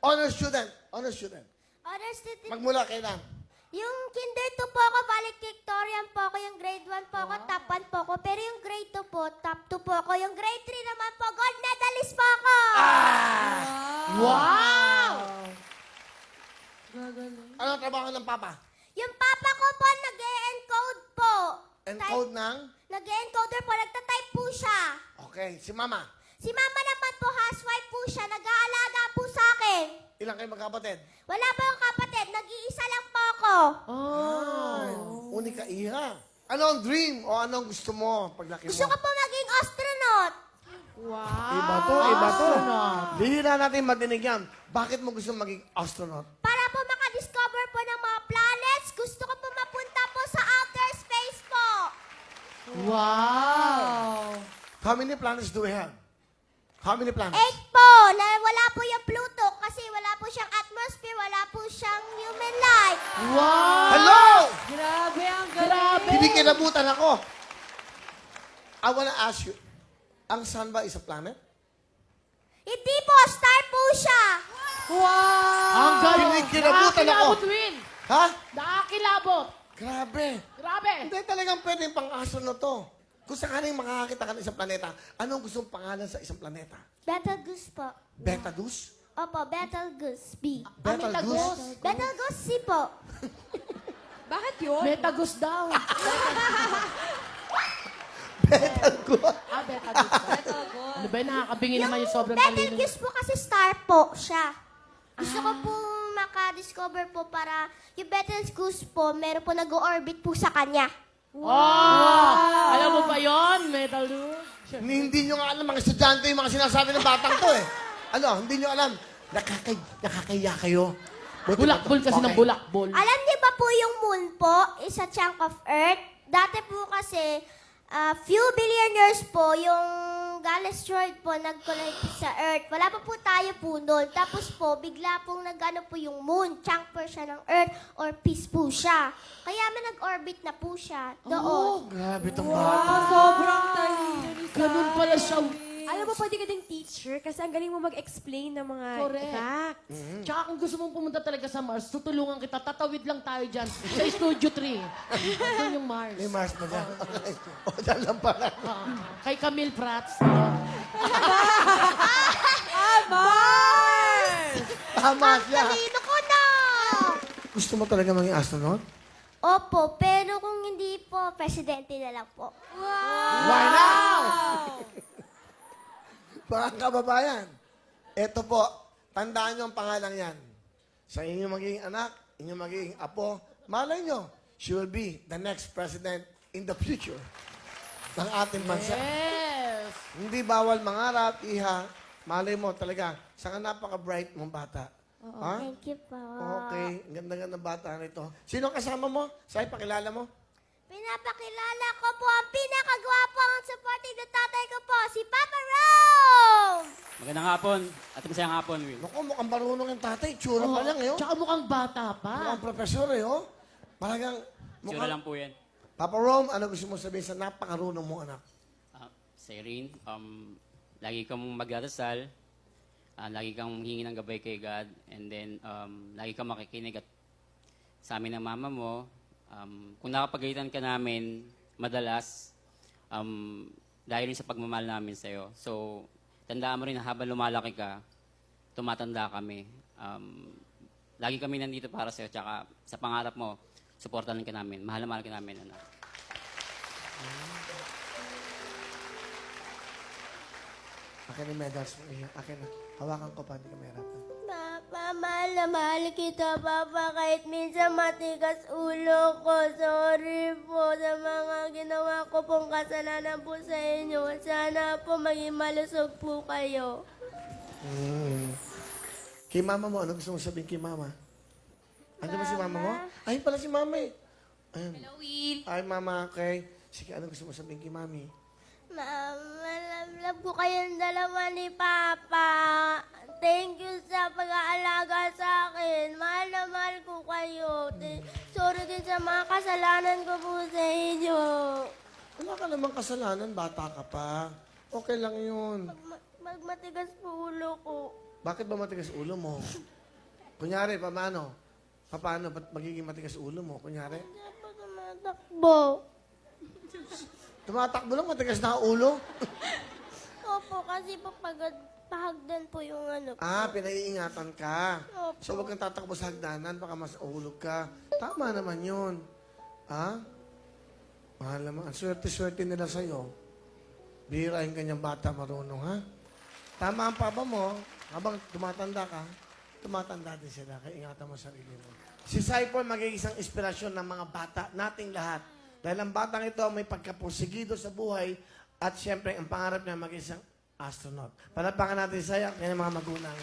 Honor student. Honor student. Honors to Magmula kailan? yung kinder 2 po ako, valedictorian po ako, yung grade 1 po ako, top 1 po ako. Pero yung grade 2 po, top 2 po ako. Yung grade 3 naman po, gold medalist po ako. Wow! Ano ang trabaho ng papa? Yung papa ko po, nag-e-encode po. Encode ng? Nag-e-encoder po, nagtatype po siya. Okay. Si mama? Si mama naman po, housewife po siya, nag-aalaga po sa akin. Ilang kayo magkapatid? Wala po akong kapatid, nag-iisa lang po ako. Ay, unika iha. Ano ang dream o anong gusto mo paglaki mo? Gusto ko po maging astronaut. Iba to, iba to. Hindi na natin madinig yan. Bakit mo gusto maging astronaut? Para po makadiscover po ng mga planets, gusto ko po mapunta po sa outer space po. Wow! How many planets do we have? How many planets? 8 po, na wala po yung Pluto kasi wala po siyang atmosphere, wala po siyang human life. Wow! Hello! Grabe, ang Grabe! Hindi kinabutan ako. I wanna ask you, ang sun ba is a planet? Hindi po, star po siya. Wow! Ang galing! Hindi kinabutan ako. Nakakilabot, Win! Ha? Nakakilabot! Grabe. Grabe! Hindi talagang pwedeng pang-astronaut to. Kung sakaling makakakita ka ng isang planeta, anong gusto mong pangalan sa isang planeta? Betelgeuse po. Betelgeuse? Opo, Betelgeuse B. Betelgeuse? Betelgeuse C po. Bakit yun? Metagus daw. Betelgeuse? Metagus daw. Ano ba yun? Nakakabingi naman yung sobrang talino. Betelgeuse po kasi star po siya. Gusto ko po makadiscover po para yung Betelgeuse po, meron po nag-orbit po sa kanya. Wow! Alam mo ba yun? Metagus? Hindi nyo nga alam, mga estudyante yung mga sinasabi ng batang to eh. Ano, hindi nyo alam. Nakakaya kayo. Buti pa to. Bulakbol kasi ng Okay. bulakbol. Alam niyo ba po yung moon po is a chunk of earth? Dati po kasi, few billionaires po yung asteroid po nag-collide sa earth. Wala pa po tayo po noon. Tapos po, bigla pong nag-ano po yung moon. Chunk po siya ng earth or piece po siya. Kaya may nag-orbit na po siya doon. Grabe itong bata. Sobrang talino ni Ganun pala siya. Alam mo, pwede ka ding teacher kasi ang galing mo mag-explain ng mga Correct. facts. Tsaka kung gusto mong pumunta talaga sa Mars, tutulungan kita. Tatawid lang tayo dyan sa Studio 3. Doon yung Mars. May Mars na dyan. O, dyan lang pala. Kay Camille Prats. Tama siya. Talino ko na! Gusto mo talaga maging astronaut? Opo, pero kung hindi po, presidente na lang po. Why not? Mga kababayan, eto po, tandaan nyo ang pangalan yan. Sa inyong magiging anak, inyong magiging apo, malay nyo, she will be the next president in the future ng ating bansa. Yes! Hindi bawal mangarap, iha. Malay mo talaga, saka napaka-bright mong bata. Ha? Thank you po. Okay, ang ganda-ganda bata nito. Sino kasama mo? Say, pakilala mo. Pinapakilala ko po ang pinakagwapo ang supporting na tatay ko po, si Papa Rome! Magandang hapon at masayang hapon, Will. Naku, mukhang marunong yung tatay. Tsura pa lang, eh. Oh. Tsaka mukhang bata pa. Mukhang profesor, eh. Oh. Malagang, Tsura mukhang... lang po yan. Papa Rome, ano gusto mo sabihin sa napakarunong mo, anak? Sa Irene, lagi kang magdadasal, lagi kang hingi ng gabay kay God, and then lagi kang makikinig at sa amin ng mama mo. Kung nakapagalitan ka namin madalas, dahil rin sa pagmamahal namin sa'yo. So, tandaan mo rin na habang lumalaki ka, tumatanda kami. Lagi kami nandito para sa'yo, tsaka sa pangarap mo, supportan ka namin. Mahal na mahal ka namin, anak. Akin yung medals mo. Akin na. Hawakan ko pa, hindi ka mahirapan. Papa, mahal na mahal kita, Papa, kahit minsan matigas ulo ko. Sorry po sa mga ginawa ko pong kasalanan po sa inyo. Sana po maging malusog po kayo. Kay mama mo, ano gusto mo sabihin kay mama? Ano ba si mama mo? Ay, pala si mama eh. Ayun. Hello, Will. Ay, mama, okay. Sige, ano gusto mo sabihin kay mami? Mama, love ko kayong dalawa ni Papa. Thank you sa pag-aalaga sa akin. Mahal na mahal ko kayo. Sorry din sa mga kasalanan ko po sa inyo. Wala ka namang kasalanan, bata ka pa. Okay lang yun. Magmatigas po ulo ko. Bakit ba matigas ulo mo? Kunyari, paano? Paano? Ba't magiging matigas ulo mo? Kunyari? Hindi po tumatakbo. Tumatakbo lang, matigas na ang ulo. Opo, kasi po pahagdan po yung ano po. Pinaiingatan ka. Opo. So, huwag kang tatakbo sa hagdanan, baka mas uhulog ka. Tama naman yun. Mahal naman. Ang swerte-swerte nila sa'yo. Bihirahin kanyang bata marunong, ha? Tama ang papa mo. Habang tumatanda ka, tumatanda din sila. Kaya ingatan mo sarili mo. Si Saipon magiging isang inspirasyon ng mga bata, nating lahat. Dahil ang batang ito may pagkapusigido sa buhay at siyempre ang pangarap niya maging isang astronaut. Palapakan natin saya kanyang mga magulang.